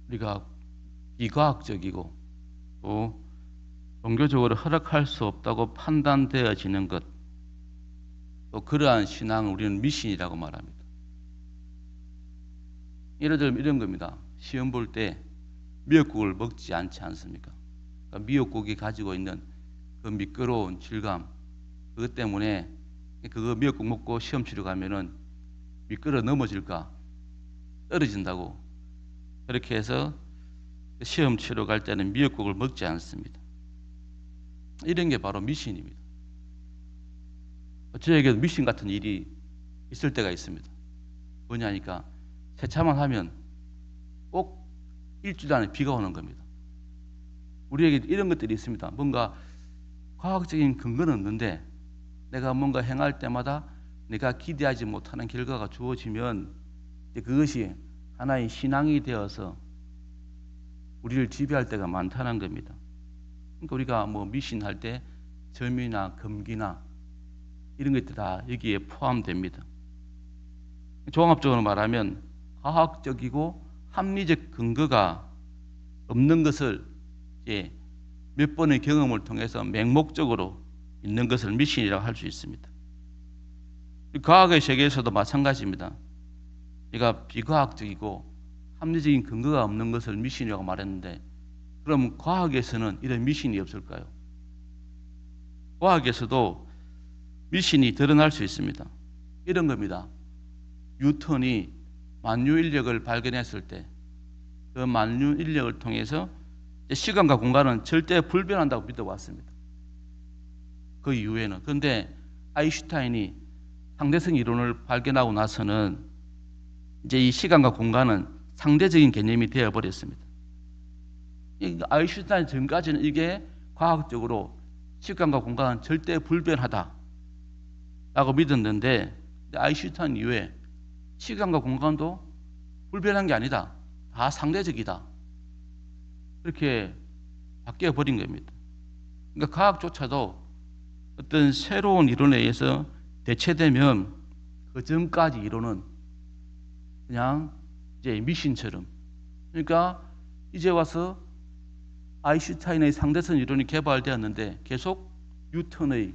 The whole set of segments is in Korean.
우리가 비과학적이고 또 종교적으로 허락할 수 없다고 판단되어지는 것, 또 그러한 신앙을 우리는 미신이라고 말합니다. 예를 들면 이런 겁니다. 시험 볼 때 미역국을 먹지 않지 않습니까? 그러니까 미역국이 가지고 있는 그 미끄러운 질감, 그것 때문에 그거 미역국 먹고 시험 치러 가면은 미끄러 넘어질까, 떨어진다고, 그렇게 해서 시험 치러 갈 때는 미역국을 먹지 않습니다. 이런 게 바로 미신입니다. 저에게도 미신 같은 일이 있을 때가 있습니다. 뭐냐니까 세차만 하면 꼭 일주일 안에 비가 오는 겁니다. 우리에게 이런 것들이 있습니다. 뭔가 과학적인 근거는 없는데 내가 뭔가 행할 때마다 내가 기대하지 못하는 결과가 주어지면 그것이 하나의 신앙이 되어서 우리를 지배할 때가 많다는 겁니다. 그러니까 우리가 뭐 미신할 때 점이나 금기나 이런 것들 다 여기에 포함됩니다. 종합적으로 말하면 과학적이고 합리적 근거가 없는 것을 이제 몇 번의 경험을 통해서 맹목적으로 있는 것을 미신이라고 할 수 있습니다. 과학의 세계에서도 마찬가지입니다. 제가 비과학적이고 합리적인 근거가 없는 것을 미신이라고 말했는데, 그럼 과학에서는 이런 미신이 없을까요? 과학에서도 미신이 드러날 수 있습니다. 이런 겁니다. 뉴턴이 만유인력을 발견했을 때 그 만유인력을 통해서 시간과 공간은 절대 불변한다고 믿어왔습니다. 그 이후에는. 그런데 아인슈타인이 상대성 이론을 발견하고 나서는 이제 이 시간과 공간은 상대적인 개념이 되어버렸습니다. 아인슈타인 전까지는 이게 과학적으로 시간과 공간은 절대 불변하다라고 믿었는데, 아인슈타인 이후에 시간과 공간도 불변한 게 아니다, 다 상대적이다, 그렇게 바뀌어버린 겁니다. 그러니까 과학조차도 어떤 새로운 이론에 의해서 대체되면 그 전까지 이론은 그냥 이제 미신처럼, 그러니까 이제 와서 아인슈타인의 상대성 이론이 개발되었는데 계속 뉴턴의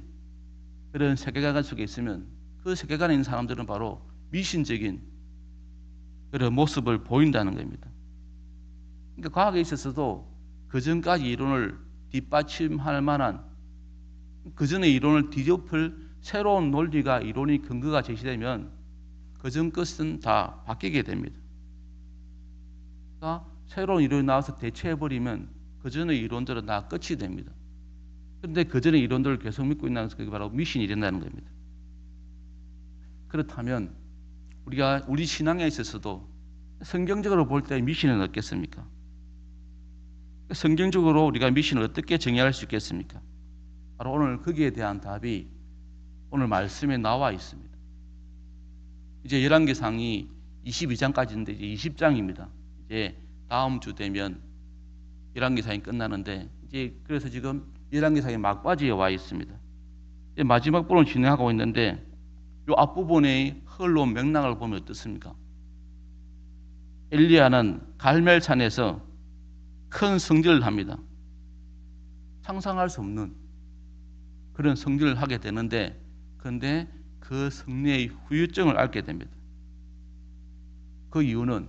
그런 세계관 속에 있으면 그 세계관에 있는 사람들은 바로 미신적인 그런 모습을 보인다는 겁니다. 그러니까 과학에 있어서도 그 전까지 이론을 뒷받침할 만한, 그 전의 이론을 뒤덮을 새로운 논리가, 이론이, 근거가 제시되면 그 전 것은 다 바뀌게 됩니다. 그러니까 새로운 이론이 나와서 대체해버리면 그 전의 이론들은 다 끝이 됩니다. 그런데 그 전의 이론들을 계속 믿고 있는 것은 그게 바로 미신이 된다는 겁니다. 그렇다면 우리가 우리 신앙에 있어서도 성경적으로 볼 때 미신은 없겠습니까? 성경적으로 우리가 미신을 어떻게 정의할 수 있겠습니까? 바로 오늘 거기에 대한 답이 오늘 말씀에 나와 있습니다. 이제 열왕기상이 22장까지인데 이제 20장입니다. 이제 다음 주 되면 열왕기상이 끝나는데, 이제 그래서 지금 열왕기상의 막바지에 와 있습니다. 이제 마지막 부분을 진행하고 있는데, 이 앞부분의 흘러온 맥락을 보면 어떻습니까? 엘리야는 갈멜산에서 큰 성질을 합니다. 상상할 수 없는 그런 성질을 하게 되는데, 그런데 그 성례의 후유증을 앓게 됩니다. 그 이유는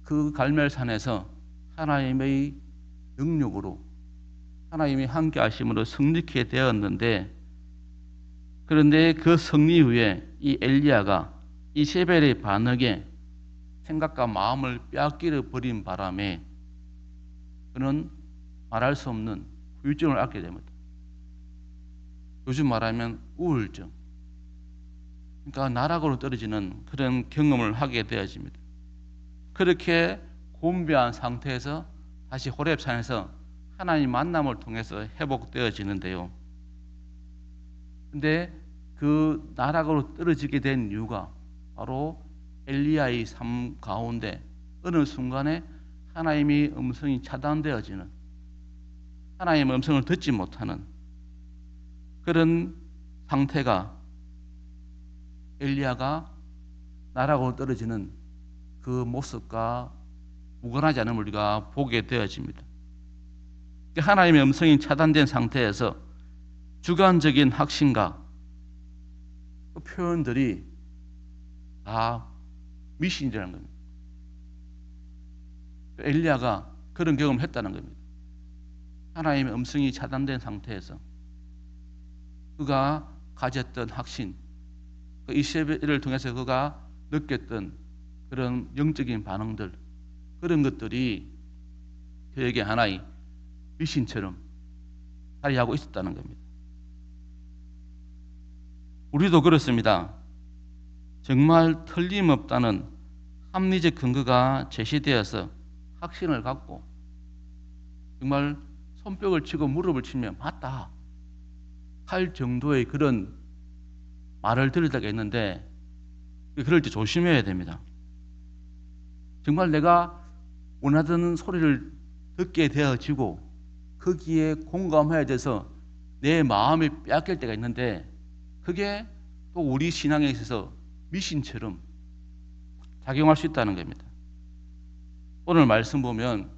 그 갈멜산에서 하나님의 능력으로, 하나님이 함께 하심으로 성립하게 되었는데, 그런데 그 성리 후에 이 엘리야가 이세벨의 반역에 생각과 마음을 빼앗기려 버린 바람에 그는 말할 수 없는 후유증을 앓게 됩니다. 요즘 말하면 우울증, 그러니까 나락으로 떨어지는 그런 경험을 하게 되어집니다. 그렇게 곤배한 상태에서 다시 호렙산에서 하나님 만남을 통해서 회복되어지는데요. 근데 그 나락으로 떨어지게 된 이유가 바로 엘리야의 삶 가운데 어느 순간에 하나님의 음성이 차단되어지는, 하나님의 음성을 듣지 못하는 그런 상태가, 엘리야가 나락으로 떨어지는 그 모습과 무관하지 않음을 우리가 보게 되어집니다. 하나님의 음성이 차단된 상태에서 주관적인 확신과 그 표현들이 다 미신이라는 겁니다. 엘리야가 그런 경험을 했다는 겁니다. 하나님의 음성이 차단된 상태에서 그가 가졌던 확신, 그 이세벨을 통해서 그가 느꼈던 그런 영적인 반응들, 그런 것들이 그에게 하나의 미신처럼 발휘하고 있었다는 겁니다. 우리도 그렇습니다. 정말 틀림없다는 합리적 근거가 제시되어서 확신을 갖고 정말 손뼉을 치고 무릎을 치면 맞다 할 정도의 그런 말을 들을 때가 있는데, 그럴 때 조심해야 됩니다. 정말 내가 원하던 소리를 듣게 되어지고 거기에 공감해야 돼서 내 마음이 빼앗길 때가 있는데, 그게 또 우리 신앙에 있어서 미신처럼 작용할 수 있다는 겁니다. 오늘 말씀 보면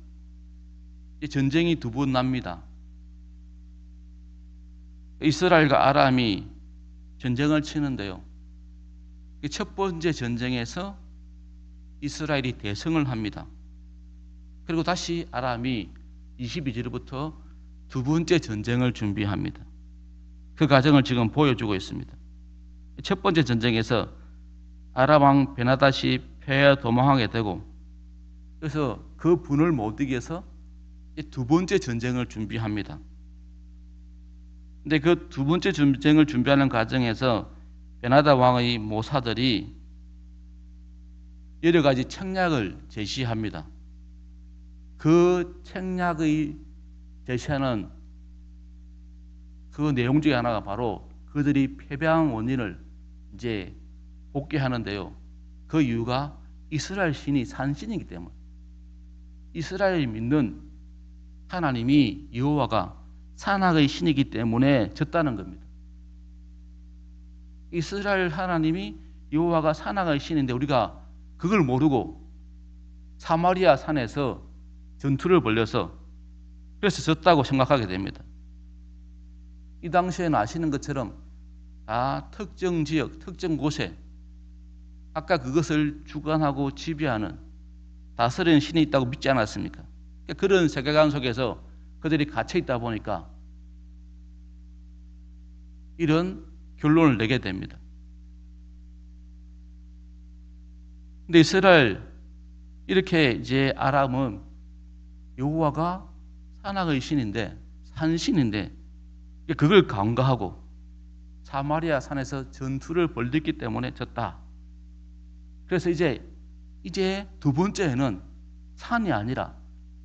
전쟁이 두 번 납니다. 이스라엘과 아람이 전쟁을 치는데요, 첫 번째 전쟁에서 이스라엘이 대승을 합니다. 그리고 다시 아람이 22절부터 두 번째 전쟁을 준비합니다. 그 과정을 지금 보여주고 있습니다. 첫 번째 전쟁에서 아람 왕 베나닷이 패해 도망하게 되고, 그래서 그 분을 못 이겨서 두 번째 전쟁을 준비합니다. 근데 그 두 번째 전쟁을 준비하는 과정에서 베나닷 왕의 모사들이 여러 가지 책략을 제시합니다. 그 책략의 제시하는 그 내용 중에 하나가 바로 그들이 패배한 원인을 이제 복귀하는데요. 그 이유가 이스라엘 신이 산신이기 때문에, 이스라엘이 믿는 하나님이 여호와가 산악의 신이기 때문에 졌다는 겁니다. 이스라엘 하나님이 여호와가 산악의 신인데 우리가 그걸 모르고 사마리아 산에서 전투를 벌여서 그래서 졌다고 생각하게 됩니다. 이 당시에는 아시는 것처럼 다 특정 지역, 특정 곳에 아까 그것을 주관하고 지배하는 다스리는 신이 있다고 믿지 않았습니까? 그런 세계관 속에서 그들이 갇혀 있다 보니까 이런 결론을 내게 됩니다. 근데 이스라엘 이렇게 이제 아람은 여호와가 산악의 신인데, 산신인데 그걸 간과하고 사마리아 산에서 전투를 벌였기 때문에 졌다. 그래서 이제 두 번째에는 산이 아니라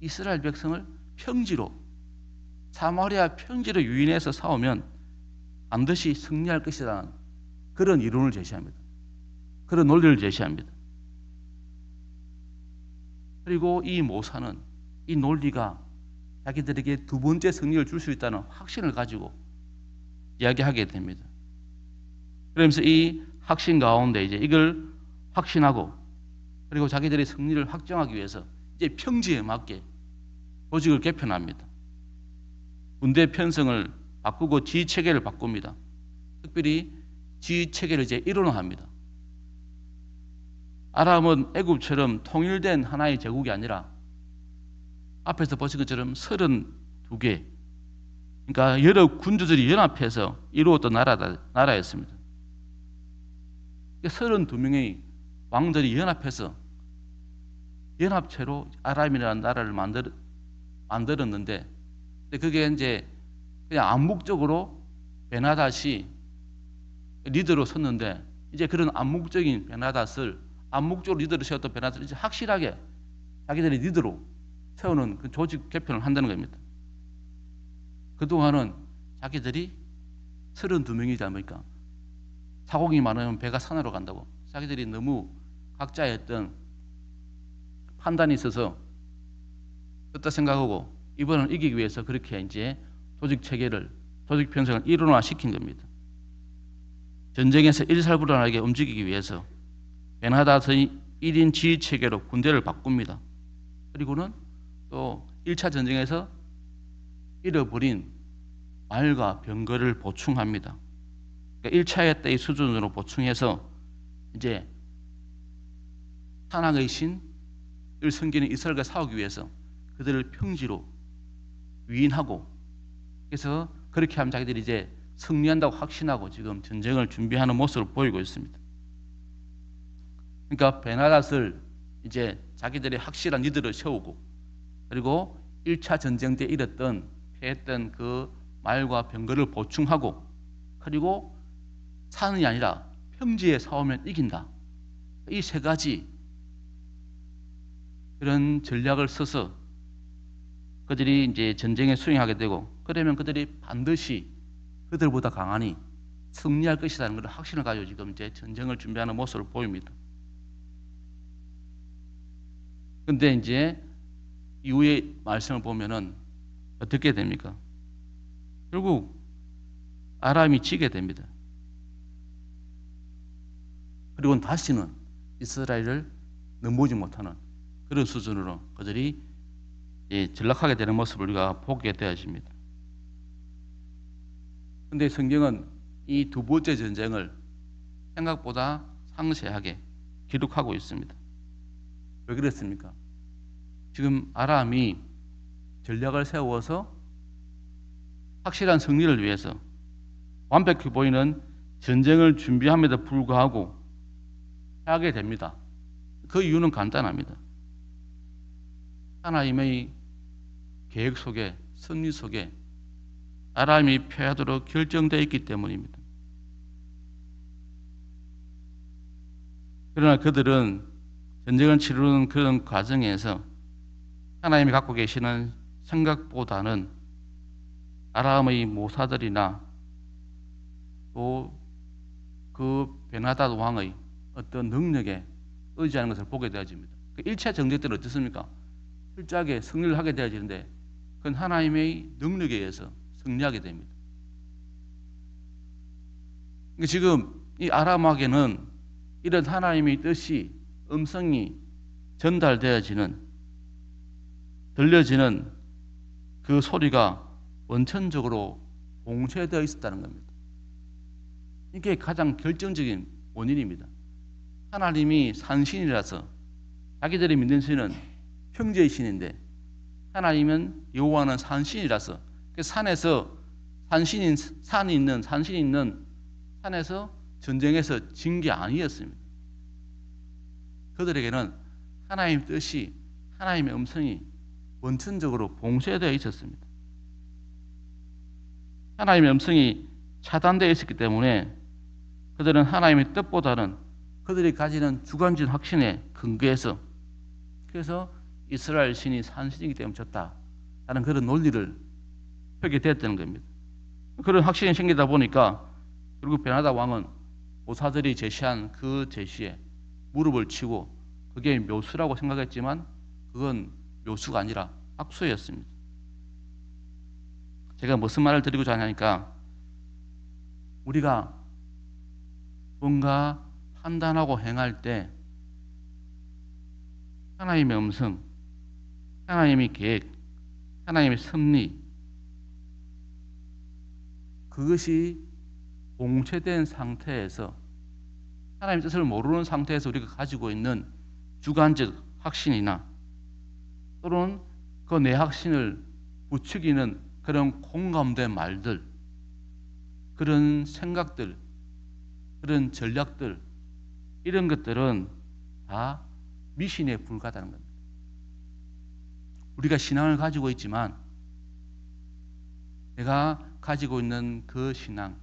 이스라엘 백성을 평지로, 사마리아 평지로 유인해서 싸우면 반드시 승리할 것이라는 그런 이론을 제시합니다. 그런 논리를 제시합니다. 그리고 이 모사는 이 논리가 자기들에게 두 번째 승리를 줄 수 있다는 확신을 가지고 이야기하게 됩니다. 그러면서 이 확신 가운데 이제 이걸 확신하고, 그리고 자기들의 승리를 확정하기 위해서 이제 평지에 맞게 조직을 개편합니다. 군대 편성을 바꾸고 지휘 체계를 바꿉니다. 특별히 지휘 체계를 이제 일원화합니다. 아람은 애굽처럼 통일된 하나의 제국이 아니라 앞에서 보신 것처럼 32개, 그러니까 여러 군주들이 연합해서 이루었던 나라였습니다. 32명의 왕들이 연합해서 연합체로 아람이라는 나라를 만들었는데, 그게 이제 그냥 암묵적으로 베나닷이 리더로 섰는데, 이제 그런 암묵적인 베나닷을, 암묵적으로 리더로 세웠던 베나닷을 이제 확실하게 자기들이 리더로 세우는 그 조직 개편을 한다는 겁니다. 그동안은 자기들이 32명이지 않습니까? 사공이 많으면 배가 산으로 간다고 자기들이 너무 각자의 어떤 판단이 있어서 그렇다 생각하고, 이번은 이기기 위해서 그렇게 이제 조직 체계를, 조직 편성을 일원화시킨 겁니다. 전쟁에서 일사불란하게 움직이기 위해서 베나닷의 1인 지휘 체계로 군대를 바꿉니다. 그리고는 또 1차 전쟁에서 잃어버린 말과 병거를 보충합니다. 그러니까 1차의 때의 수준으로 보충해서 이제 타락의 신을 섬기는 이스라엘과 싸우기 위해서 그들을 평지로 위인하고, 그래서 그렇게 하면 자기들이 이제 승리한다고 확신하고 지금 전쟁을 준비하는 모습을 보이고 있습니다. 그러니까 베나닷을 이제 자기들의 확실한 리더를 세우고, 그리고 1차 전쟁 때 잃었던 패했던 그 말과 병거를 보충하고, 그리고 사는이 아니라 평지에 싸우면 이긴다. 이 세 가지 그런 전략을 써서 그들이 이제 전쟁에 수행하게 되고, 그러면 그들이 반드시 그들보다 강하니 승리할 것이라는 그런 확신을 가지고 지금 이제 전쟁을 준비하는 모습을 보입니다. 근데 이제 이후의 말씀을 보면은 어떻게 됩니까? 결국 아람이 지게 됩니다. 그리고 다시는 이스라엘을 넘보지 못하는 그런 수준으로 그들이 전락하게 되는 모습을 우리가 보게 되어집니다. 근데 성경은 이 두 번째 전쟁을 생각보다 상세하게 기록하고 있습니다. 왜 그랬습니까? 지금 아람이 전략을 세워서 확실한 승리를 위해서 완벽해 보이는 전쟁을 준비함에도 불구하고 하게 됩니다. 그 이유는 간단합니다. 하나님의 계획 속에, 승리 속에 아람이 패하도록 결정되어 있기 때문입니다. 그러나 그들은 전쟁을 치르는 그런 과정에서 하나님이 갖고 계시는 생각보다는 아람의 모사들이나 또 그 베나닷 왕의 어떤 능력에 의지하는 것을 보게 되어집니다. 그 1차 전쟁 때는 어떻습니까? 철저하게 승리를 하게 되어지는데 그건 하나님의 능력에 의해서 승리하게 됩니다. 그러니까 지금 이 아람에게는 이런 하나님의 뜻이, 음성이 전달되어지는, 들려지는 그 소리가 원천적으로 봉쇄되어 있었다는 겁니다. 이게 가장 결정적인 원인입니다. 하나님이 산신이라서, 자기들이 믿는 신은 평지의 신인데 하나님은 여호와는 산신이라서, 그 산에서 산신이 있는 산에서 전쟁에서 진 게 아니었습니다. 그들에게는 하나님의 뜻이, 하나님의 음성이 원천적으로 봉쇄되어 있었습니다. 하나님의 음성이 차단되어 있었기 때문에 그들은 하나님의 뜻보다는 그들이 가지는 주관적인 확신에 근거해서, 그래서 이스라엘 신이 산신이기 때문에 졌다라는 그런 논리를 펴게 되었다는 겁니다. 그런 확신이 생기다 보니까 결국 베나닷 왕은 모사들이 제시한 그 제시에 무릎을 치고, 그게 묘수라고 생각했지만 그건 묘수가 아니라 악수였습니다. 제가 무슨 말을 드리고자 하냐니까, 우리가 뭔가 판단하고 행할 때 하나님의 음성, 하나님의 계획, 하나님의 섭리, 그것이 봉쇄된 상태에서, 하나님의 뜻을 모르는 상태에서 우리가 가지고 있는 주관적 확신이나 또는 그 내 확신을 부추기는 그런 공감된 말들, 그런 생각들, 그런 전략들, 이런 것들은 다 미신에 불과하다는 겁니다. 우리가 신앙을 가지고 있지만 내가 가지고 있는 그 신앙,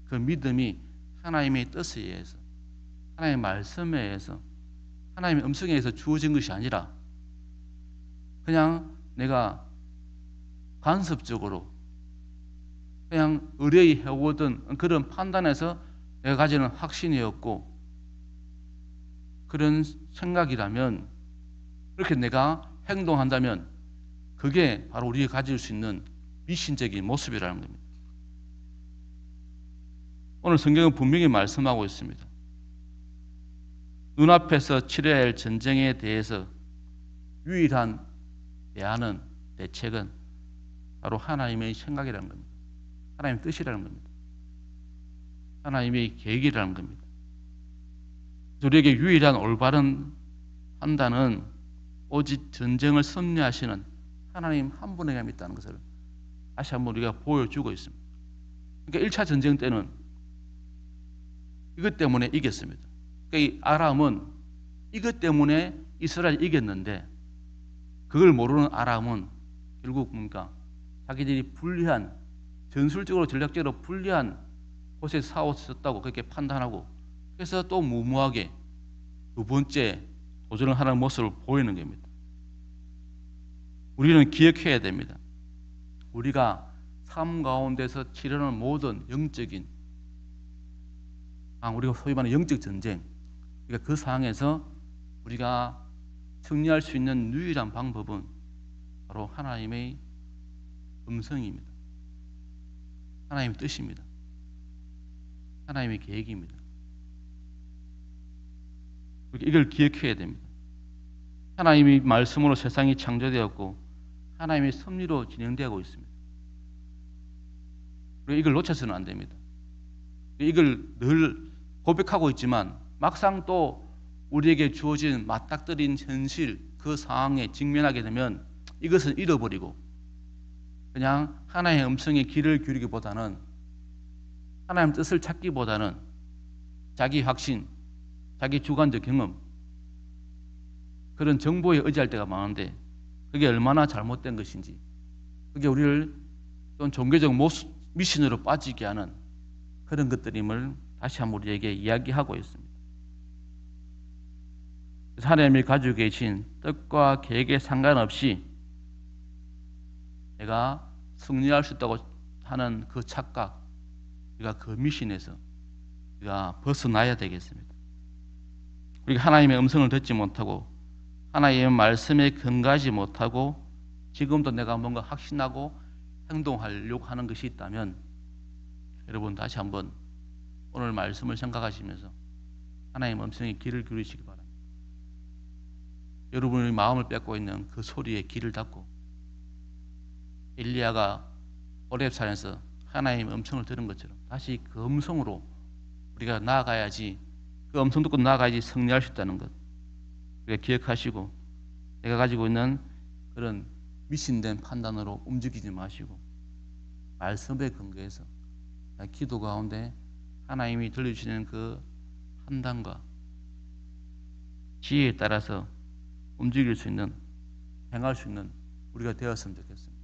그 믿음이 하나님의 뜻에 의해서, 하나님의 말씀에 의해서, 하나님의 음성에 의해서 주어진 것이 아니라 그냥 내가 간섭적으로 그냥 의뢰히 해오던 그런 판단에서 내가 가지는 확신이었고, 그런 생각이라면, 그렇게 내가 행동한다면 그게 바로 우리가 가질 수 있는 미신적인 모습이라는 겁니다. 오늘 성경은 분명히 말씀하고 있습니다. 눈앞에서 치러야 할 전쟁에 대해서 유일한 대안은, 대책은 바로 하나님의 생각이라는 겁니다. 하나님의 뜻이라는 겁니다. 하나님의 계획이라는 겁니다. 우리에게 유일한 올바른 판단은 오직 전쟁을 승리하시는 하나님 한 분에게만 있다는 것을 다시 한번 우리가 보여주고 있습니다. 그러니까 1차 전쟁 때는 이것 때문에 이겼습니다. 그러니까 이 아람은 이것 때문에 이스라엘이 이겼는데, 그걸 모르는 아람은 결국 뭔가 자기들이 불리한, 전술적으로 전략적으로 불리한 곳에 싸웠었다고 그렇게 판단하고, 그래서 또 무모하게 두 번째 도전을 하는 모습을 보이는 겁니다. 우리는 기억해야 됩니다. 우리가 삶 가운데서 치르는 모든 영적인, 우리가 소위 말하는 영적 전쟁, 그러니까 그 상황에서 우리가 승리할 수 있는 유일한 방법은 바로 하나님의 음성입니다. 하나님의 뜻입니다. 하나님의 계획입니다. 이걸 기억해야 됩니다. 하나님의 말씀으로 세상이 창조되었고 하나님의 섭리로 진행되고 있습니다. 그리고 이걸 놓쳐서는 안 됩니다. 이걸 늘 고백하고 있지만 막상 또 우리에게 주어진 맞닥뜨린 현실, 그 상황에 직면하게 되면 이것을 잃어버리고 그냥 하나님의 음성에 귀를 기울이기보다는, 하나님의 뜻을 찾기보다는 자기 확신, 자기 주관적 경험, 그런 정보에 의지할 때가 많은데 그게 얼마나 잘못된 것인지, 그게 우리를 또 종교적 미신으로 빠지게 하는 그런 것들임을 다시 한번 우리에게 이야기하고 있습니다. 하나님이 가지고 계신 뜻과 계획에 상관없이 내가 승리할 수 있다고 하는 그 착각, 우리가 그 미신에서 우리가 벗어나야 되겠습니다. 우리가 하나님의 음성을 듣지 못하고 하나님의 말씀에 근거하지 못하고 지금도 내가 뭔가 확신하고 행동하려고 하는 것이 있다면, 여러분 다시 한번 오늘 말씀을 생각하시면서 하나님의 음성에 귀를 기울이시기 바랍니다. 여러분의 마음을 뺏고 있는 그 소리에 귀를 닫고 엘리야가 호렙산에서 하나님의 음성을 들은 것처럼 다시 그 음성으로 우리가 나아가야지, 그 음성 듣고 나아가야지 승리할 수 있다는 것 우리가 기억하시고, 내가 가지고 있는 그런 미신된 판단으로 움직이지 마시고 말씀에 근거해서 기도 가운데 하나님이 들려주시는 그 판단과 지혜에 따라서 움직일 수 있는, 행할 수 있는 우리가 되었으면 좋겠습니다.